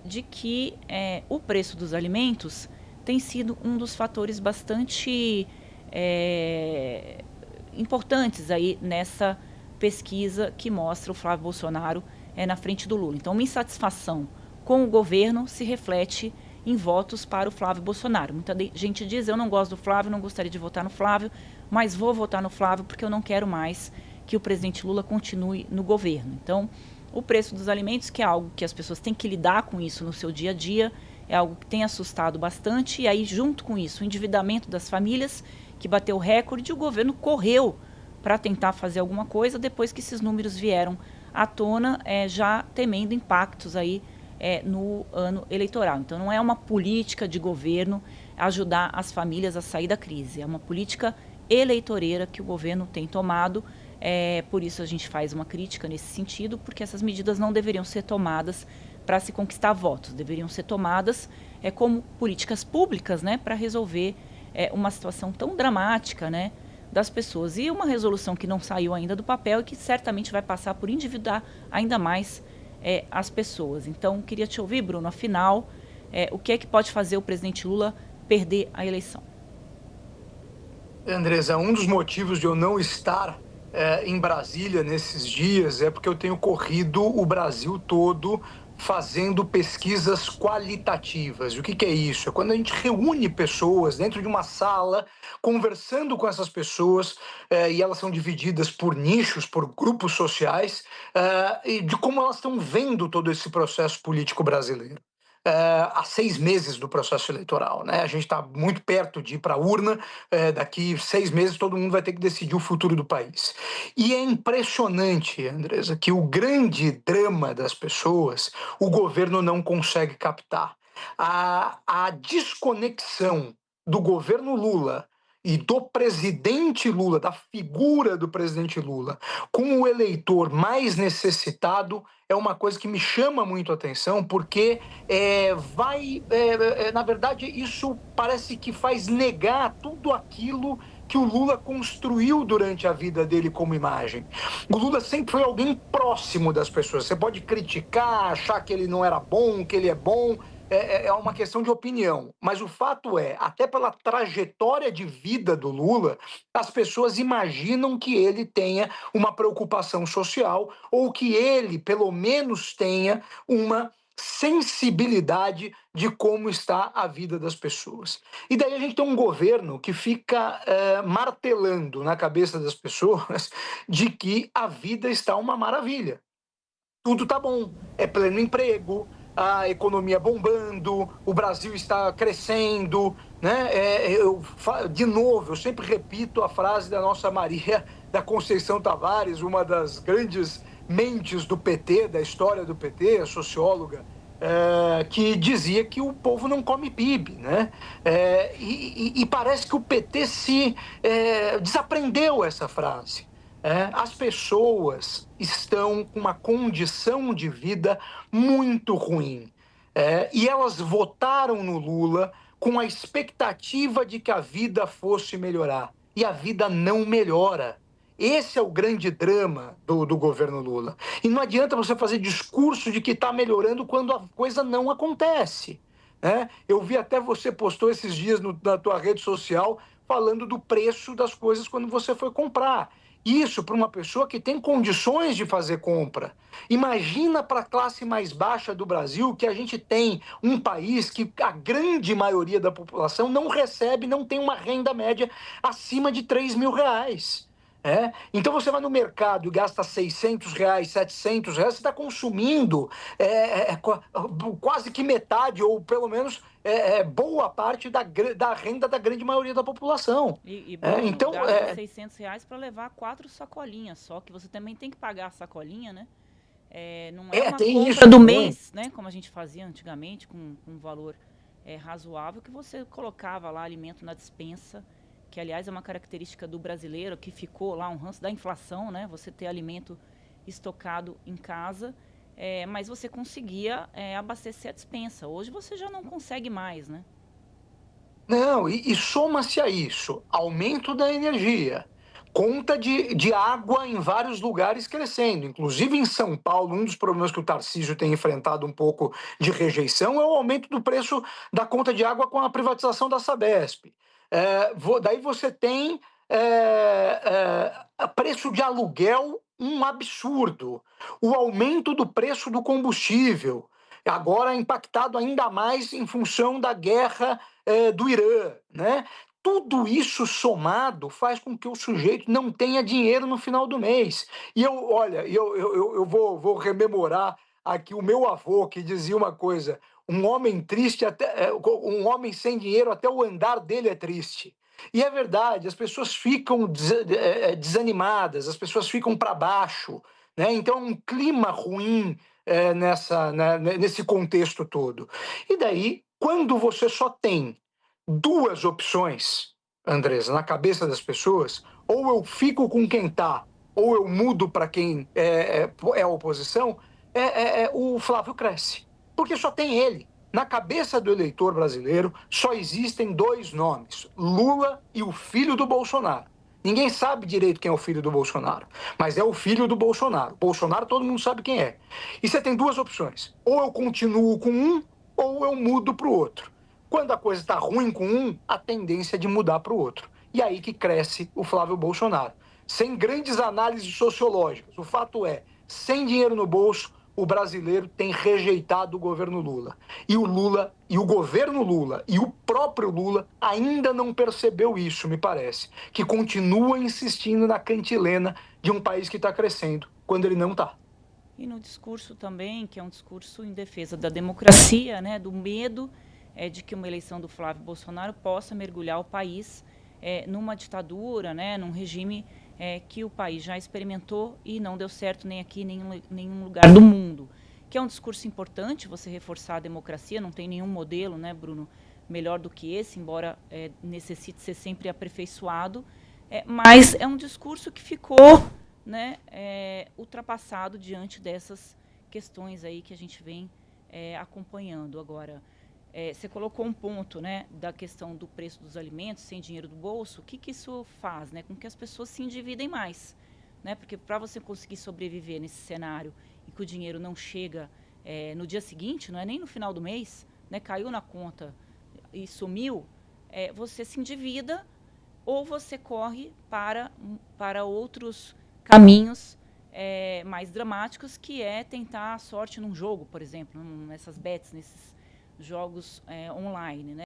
de que o preço dos alimentos tem sido um dos fatores bastante importantes aí nessa pesquisa que mostra o Flávio Bolsonaro na frente do Lula. Então, uma insatisfação com o governo se reflete em votos para o Flávio Bolsonaro. Muita gente diz, eu não gosto do Flávio, não gostaria de votar no Flávio, mas vou votar no Flávio porque eu não quero mais que o presidente Lula continue no governo. Então, o preço dos alimentos, que é algo que as pessoas têm que lidar com isso no seu dia a dia, é algo que tem assustado bastante, e aí, junto com isso, o endividamento das famílias, que bateu recorde, e o governo correu para tentar fazer alguma coisa depois que esses números vieram à tona, já temendo impactos aí no ano eleitoral. Então, não é uma política de governo ajudar as famílias a sair da crise, é uma política eleitoreira que o governo tem tomado. Por isso a gente faz uma crítica nesse sentido, porque essas medidas não deveriam ser tomadas para se conquistar votos, deveriam ser tomadas como políticas públicas, né, para resolver uma situação tão dramática, né, das pessoas. E uma resolução que não saiu ainda do papel e que certamente vai passar por endividar ainda mais as pessoas. Então, queria te ouvir, Bruno, afinal, o que é que pode fazer o presidente Lula perder a eleição? Andresa, um dos motivos de eu não estar em Brasília nesses dias é porque eu tenho corrido o Brasil todo fazendo pesquisas qualitativas. E o que é isso? É quando a gente reúne pessoas dentro de uma sala, conversando com essas pessoas, e elas são divididas por nichos, por grupos sociais, e de como elas estão vendo todo esse processo político brasileiro. Há 6 meses do processo eleitoral, né? A gente está muito perto de ir para a urna, daqui 6 meses todo mundo vai ter que decidir o futuro do país. E é impressionante, Andresa, que o grande drama das pessoas, o governo não consegue captar. A desconexão do governo Lula e do presidente Lula, da figura do presidente Lula, com o eleitor mais necessitado, é uma coisa que me chama muito a atenção, porque na verdade, isso parece que faz negar tudo aquilo que o Lula construiu durante a vida dele como imagem. O Lula sempre foi alguém próximo das pessoas. Você pode criticar, achar que ele não era bom, que ele é bom, é uma questão de opinião. Mas o fato é, até pela trajetória de vida do Lula, as pessoas imaginam que ele tenha uma preocupação social ou que ele, pelo menos, tenha uma sensibilidade de como está a vida das pessoas. E daí a gente tem um governo que fica martelando na cabeça das pessoas de que a vida está uma maravilha. Tudo está bom, é pleno emprego, a economia bombando, o Brasil está crescendo, né? De novo, eu sempre repito a frase da nossa Maria da Conceição Tavares, uma das grandes mentes do PT, da história do PT, a socióloga, que dizia que o povo não come PIB, né? E parece que o PT se desaprendeu essa frase. As pessoas estão com uma condição de vida muito ruim. E elas votaram no Lula com a expectativa de que a vida fosse melhorar. E a vida não melhora. Esse é o grande drama do governo Lula. E não adianta você fazer discurso de que está melhorando quando a coisa não acontece. Eu vi até você postou esses dias na tua rede social falando do preço das coisas quando você foi comprar. Isso para uma pessoa que tem condições de fazer compra. Imagina para a classe mais baixa do Brasil, que a gente tem um país que a grande maioria da população não recebe, não tem uma renda média acima de R$ 3.000. Então você vai no mercado e gasta R$ 600, R$ 700, você está consumindo quase que metade, ou pelo menos boa parte da renda da grande maioria da população. Bruno, Então, gasta R$ 600 para levar 4 sacolinhas só, que você também tem que pagar a sacolinha, né? Não é uma tem compra isso do também. mês, né? Como a gente fazia antigamente, com um valor razoável, que você colocava lá alimento na despensa, que aliás é uma característica do brasileiro, que ficou lá um ranço da inflação, né? Você ter alimento estocado em casa, mas você conseguia abastecer a despensa. Hoje você já não consegue mais, né? Não, e soma-se a isso aumento da energia, conta de água em vários lugares crescendo, inclusive em São Paulo. Um dos problemas que o Tarcísio tem enfrentado um pouco de rejeição é o aumento do preço da conta de água com a privatização da Sabesp. Daí você tem preço de aluguel um absurdo, o aumento do preço do combustível, agora impactado ainda mais em função da guerra do Irã, né? Tudo isso somado faz com que o sujeito não tenha dinheiro no final do mês. E eu vou rememorar aqui o meu avô, que dizia uma coisa: um homem triste, um homem sem dinheiro, até o andar dele é triste. E é verdade, as pessoas ficam desanimadas, as pessoas ficam para baixo, né? Então é um clima ruim nesse contexto todo. E daí, quando você só tem duas opções, Andresa, na cabeça das pessoas: ou eu fico com quem tá, ou eu mudo para quem é oposição, o Flávio cresce. Porque só tem ele. Na cabeça do eleitor brasileiro, só existem dois nomes: Lula e o filho do Bolsonaro. Ninguém sabe direito quem é o filho do Bolsonaro, mas é o filho do Bolsonaro. Bolsonaro todo mundo sabe quem é. E você tem duas opções: ou eu continuo com um, ou eu mudo para o outro. Quando a coisa está ruim com um, a tendência é de mudar para o outro. E aí que cresce o Flávio Bolsonaro. Sem grandes análises sociológicas. O fato é, sem dinheiro no bolso, o brasileiro tem rejeitado o governo Lula. E o Lula, e o governo Lula, e o próprio Lula ainda não percebeu isso, me parece. Que continua insistindo na cantilena de um país que está crescendo, quando ele não está. E no discurso também, que é um discurso em defesa da democracia, né, do medo de que uma eleição do Flávio Bolsonaro possa mergulhar o país numa ditadura, né, num regime que o país já experimentou e não deu certo nem aqui, nem em nenhum lugar do mundo. Que é um discurso importante, você reforçar a democracia, não tem nenhum modelo, né, Bruno, melhor do que esse, embora necessite ser sempre aperfeiçoado, mas é um discurso que ficou, né, ultrapassado diante dessas questões aí que a gente vem acompanhando agora. Você colocou um ponto, né, da questão do preço dos alimentos, sem dinheiro do bolso. O que isso faz, né, com que as pessoas se endividem mais, né? Porque para você conseguir sobreviver nesse cenário e que o dinheiro não chega no dia seguinte, não é nem no final do mês, né, caiu na conta e sumiu, você se endivida ou você corre para outros caminhos mais dramáticos, que é tentar a sorte num jogo, por exemplo, nessas bets, nesses jogos online, né?